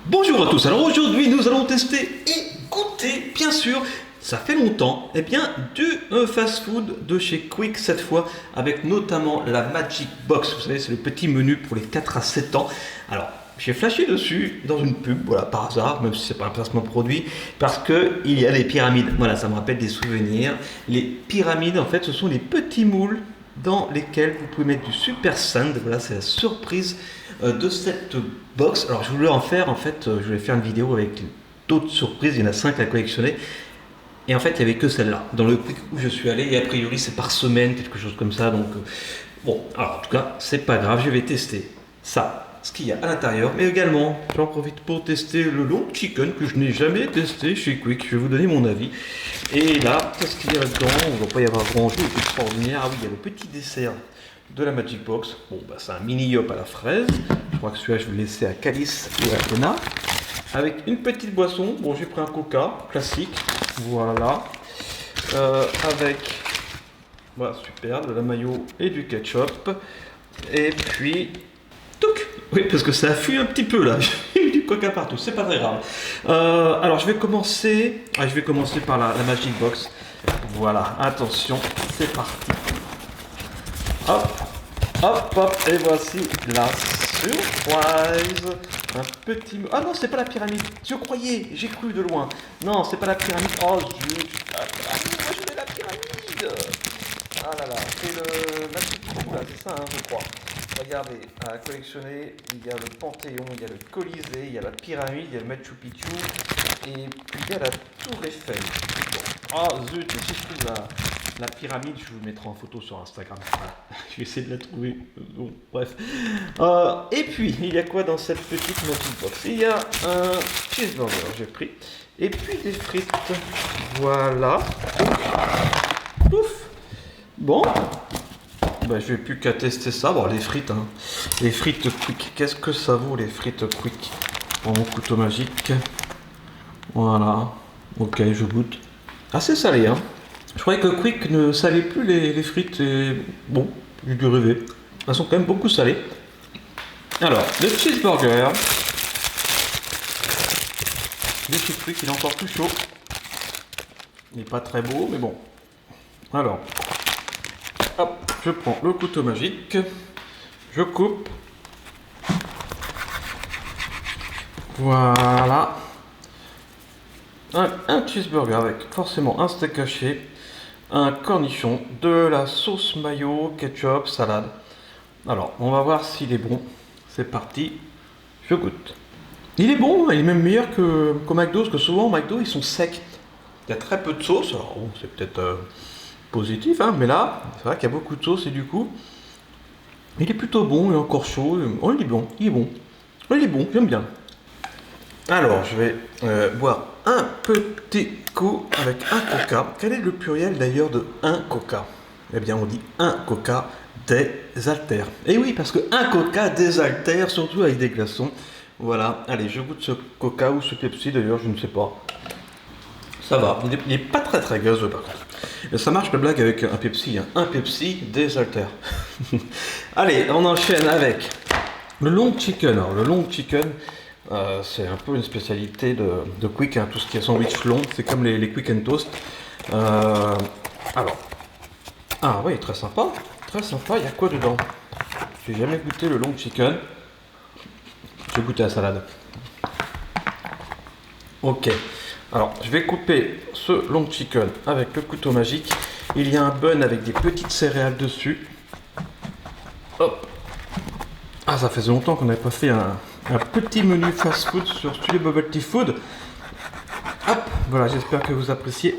Bonjour à tous, alors aujourd'hui nous allons tester et goûter, bien sûr, ça fait longtemps, eh bien du fast-food de chez Quick cette fois, avec notamment la Magic Box, vous savez c'est le petit menu pour les 4 à 7 ans. Alors j'ai flashé dessus dans une pub, voilà par hasard, même si c'est pas un placement de produit, parce que il y a les pyramides, voilà ça me rappelle des souvenirs. Les pyramides en fait ce sont les petits moules dans lesquels vous pouvez mettre du super sand, voilà c'est la surprise de cette box. Alors je voulais en faire, en fait, je voulais faire une vidéo avec d'autres surprises, il y en a 5 à collectionner. Et en fait, il n'y avait que celle-là. Dans le Quick où je suis allé, et a priori c'est par semaine, quelque chose comme ça. Donc, bon, alors en tout cas, c'est pas grave, je vais tester ça, ce qu'il y a à l'intérieur. Mais également, j'en profite pour tester le long chicken que je n'ai jamais testé chez Quick. Je vais vous donner mon avis. Et là, qu'est-ce qu'il y a là-dedans? Il ne va pas y avoir grand-chose d'extraordinaire. Ah oui, il y a le petit dessert de la Magic Box. Bon, bah, c'est un mini yop à la fraise. Je crois que celui-là, je vais le laisser à Calice et à Lena. Avec une petite boisson. Bon, j'ai pris un coca classique. Voilà. Avec, voilà, super, de la mayo et du ketchup. Et puis, touc. Oui, parce que ça a fui un petit peu là. J'ai eu du coca partout. C'est pas très grave. Alors, je vais commencer par la Magic Box. Voilà, attention, c'est parti. Hop, hop, hop, et voici la surprise. Un petit... Ah non, c'est pas la pyramide. Je croyais, j'ai cru de loin. Non, c'est pas la pyramide. Oh zut, la pyramide, moi je voulais la pyramide. Ah là là, c'est le... la petite trou là, c'est ça, hein, je crois. Regardez, à collectionner, il y a le Panthéon, il y a le Colisée, il y a la pyramide, il y a le Machu Picchu, et puis il y a la Tour Eiffel. Bon. Oh zut, si je trouve la pyramide, je vous mettrai en photo sur Instagram. Voilà. Je vais essayer de la trouver. Bon, bref. Et puis, il y a quoi dans cette petite Magic Box? Il y a un cheeseburger, j'ai pris. Et puis des frites. Voilà. Ouf. Bon. Bah, je vais plus qu'à tester ça. Bon, les frites, hein. Les frites Quick. Qu'est-ce que ça vaut, les frites Quick? Pour mon couteau magique. Voilà. Ok, je goûte. Assez salé, hein. Je croyais que Quick ne salait plus les frites et bon, j'ai dû rêver. Elles sont quand même beaucoup salées. Alors, le cheeseburger. Le chez Quick, il est encore plus chaud. Il n'est pas très beau, mais bon. Alors, hop, je prends le couteau magique. Je coupe. Voilà. Un cheeseburger avec forcément un steak haché, un cornichon, de la sauce mayo, ketchup, salade. Alors, on va voir s'il est bon. C'est parti, je goûte. Il est bon, il est même meilleur qu'au McDo, parce que souvent au McDo ils sont secs. Il y a très peu de sauce, alors bon, c'est peut-être positif, hein, mais là, c'est vrai qu'il y a beaucoup de sauce et du coup, il est plutôt bon, il est encore chaud. Oh, il est bon, il est bon. Oh, il est bon, j'aime bien. Alors, je vais boire un petit coup avec un coca. Quel est le pluriel d'ailleurs de un coca? Eh bien, on dit un coca désaltère. Et oui, parce que un coca désaltère, surtout avec des glaçons. Voilà, allez, je goûte ce coca ou ce Pepsi d'ailleurs, je ne sais pas. Ça va, il n'est pas très très gazeux par contre. Et ça marche la blague avec un Pepsi, hein. Un Pepsi désaltère. Allez, on enchaîne avec le long chicken. Alors, le long chicken... c'est un peu une spécialité de Quick, hein, tout ce qui est sandwich long, c'est comme les Quick and Toast. Alors, ah oui, très sympa, il y a quoi dedans? J'ai jamais goûté le long chicken. Je vais goûter la salade. Ok, alors je vais couper ce long chicken avec le couteau magique. Il y a un bun avec des petites céréales dessus. Hop. Ah, ça faisait longtemps qu'on n'avait pas fait un petit menu fast-food sur Studio Bubble Tea Food. Hop, voilà, j'espère que vous appréciez.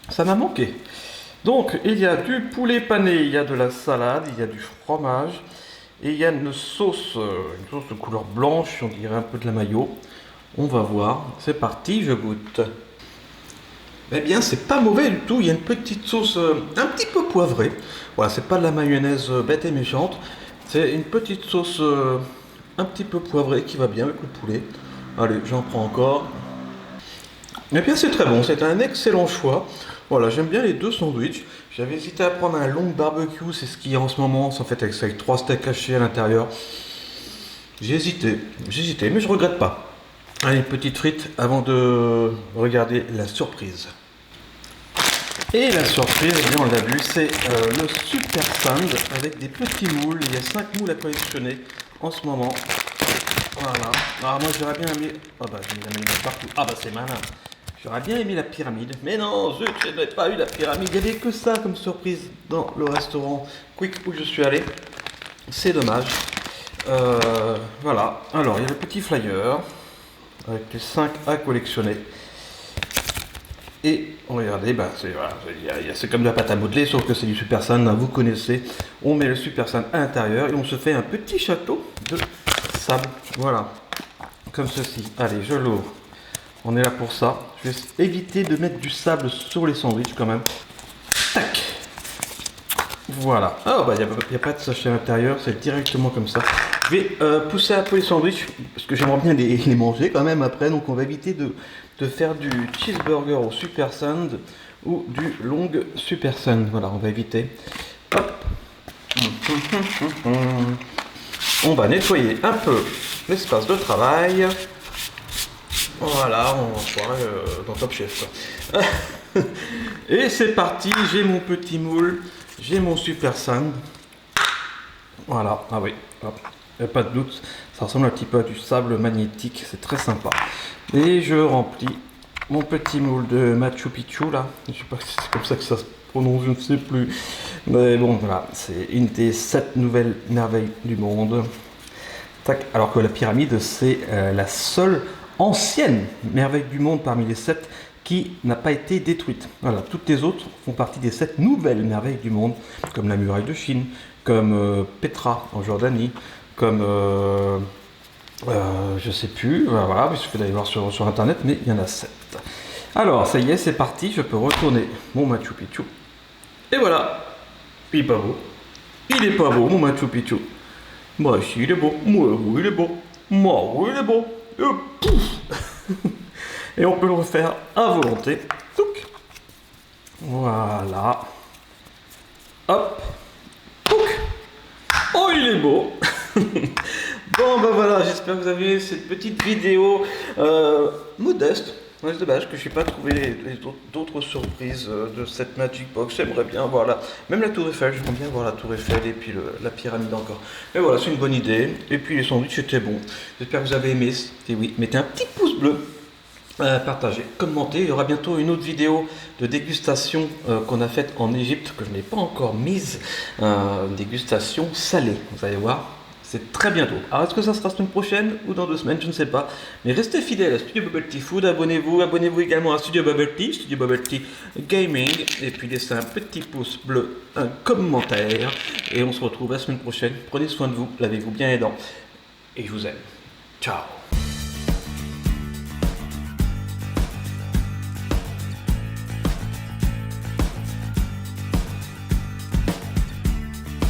Ça m'a manqué. Donc, il y a du poulet pané, il y a de la salade, il y a du fromage, et il y a une sauce de couleur blanche, on dirait un peu de la mayo. On va voir. C'est parti, je goûte. Eh bien, c'est pas mauvais du tout. Il y a une petite sauce un petit peu poivrée. Voilà, c'est pas de la mayonnaise bête et méchante. C'est une petite sauce un petit peu poivrée qui va bien avec le poulet. Allez, j'en prends encore. Eh bien, c'est très bon. C'est un excellent choix. Voilà, j'aime bien les deux sandwichs. J'avais hésité à prendre un long barbecue. C'est ce qu'il y a en ce moment. C'est en fait avec 3 steaks hachés à l'intérieur. J'ai hésité, mais je regrette pas. Allez, petite frite avant de regarder la surprise. Et la surprise, eh bien, on l'a vu, c'est le Super Sand avec des petits moules. Il y a 5 moules à collectionner en ce moment. Voilà. Alors moi j'aurais bien aimé... Oh bah j'ai mis la pyramide partout. Ah bah c'est malin. J'aurais bien aimé la pyramide. Mais non, zut, je n'ai pas eu la pyramide. Il n'y avait que ça comme surprise dans le restaurant Quick où je suis allé. C'est dommage. Voilà. Alors il y a le petit flyer avec les 5 à collectionner. Et regardez, bah, c'est comme de la pâte à modeler, sauf que c'est du Super Sand, hein, vous connaissez. On met le Super Sand à l'intérieur et on se fait un petit château de sable. Voilà, comme ceci. Allez, je l'ouvre. On est là pour ça. Je vais éviter de mettre du sable sur les sandwichs quand même. Tac. Voilà. Ah bah il n'y a pas de sachet à l'intérieur, c'est directement comme ça. Je vais pousser un peu les sandwichs, parce que j'aimerais bien les manger quand même après, donc on va éviter de faire du cheeseburger au Super Sand ou du long Super Sand. Voilà, on va éviter. Hop. On va nettoyer un peu l'espace de travail. Voilà, on se croirait dans Top Chef. Et c'est parti, j'ai mon petit moule, j'ai mon Super Sand. Voilà, ah oui, hop. Il n'y a pas de doute, ça ressemble un petit peu à du sable magnétique, c'est très sympa. Et je remplis mon petit moule de Machu Picchu là, je sais pas si c'est comme ça que ça se prononce, je ne sais plus. Mais bon voilà, c'est une des 7 nouvelles merveilles du monde. Tac. Alors que la pyramide c'est la seule ancienne merveille du monde parmi les 7 qui n'a pas été détruite. Voilà, toutes les autres font partie des 7 nouvelles merveilles du monde, comme la muraille de Chine, comme Petra en Jordanie, comme je sais plus, voilà, il suffit d'aller voir sur internet, mais il y en a 7. Alors, ça y est, c'est parti, je peux retourner mon Machu Picchu. Et voilà, il est pas beau. Il est pas beau, mon Machu Picchu. Moi, si, il est beau. Moi, oui, il est beau. Moi, oui, il est beau. Et pouf. Et on peut le refaire à volonté. Touc. Voilà. Hop. Touc. Oh, il est beau. Bon, ben voilà, j'espère que vous avez aimé cette petite vidéo modeste. Ouais, c'est dommage que je n'ai pas trouvé d'autres surprises de cette Magic Box. J'aimerais bien voir même la Tour Eiffel, j'aimerais bien voir la Tour Eiffel et puis la pyramide encore. Mais voilà, c'est une bonne idée. Et puis les sandwichs étaient bons. J'espère que vous avez aimé. Et oui, mettez un petit pouce bleu, partagez, commentez. Il y aura bientôt une autre vidéo de dégustation qu'on a faite en Égypte, que je n'ai pas encore mise. Une dégustation salée, vous allez voir. C'est très bientôt. Alors est-ce que ça sera la semaine prochaine ou dans 2 semaines, je ne sais pas. Mais restez fidèles à Studio Bubble Tea Food, abonnez-vous également à Studio Bubble Tea Gaming, et puis laissez un petit pouce bleu, un commentaire, et on se retrouve la semaine prochaine. Prenez soin de vous, lavez-vous bien les dents, et je vous aime. Ciao.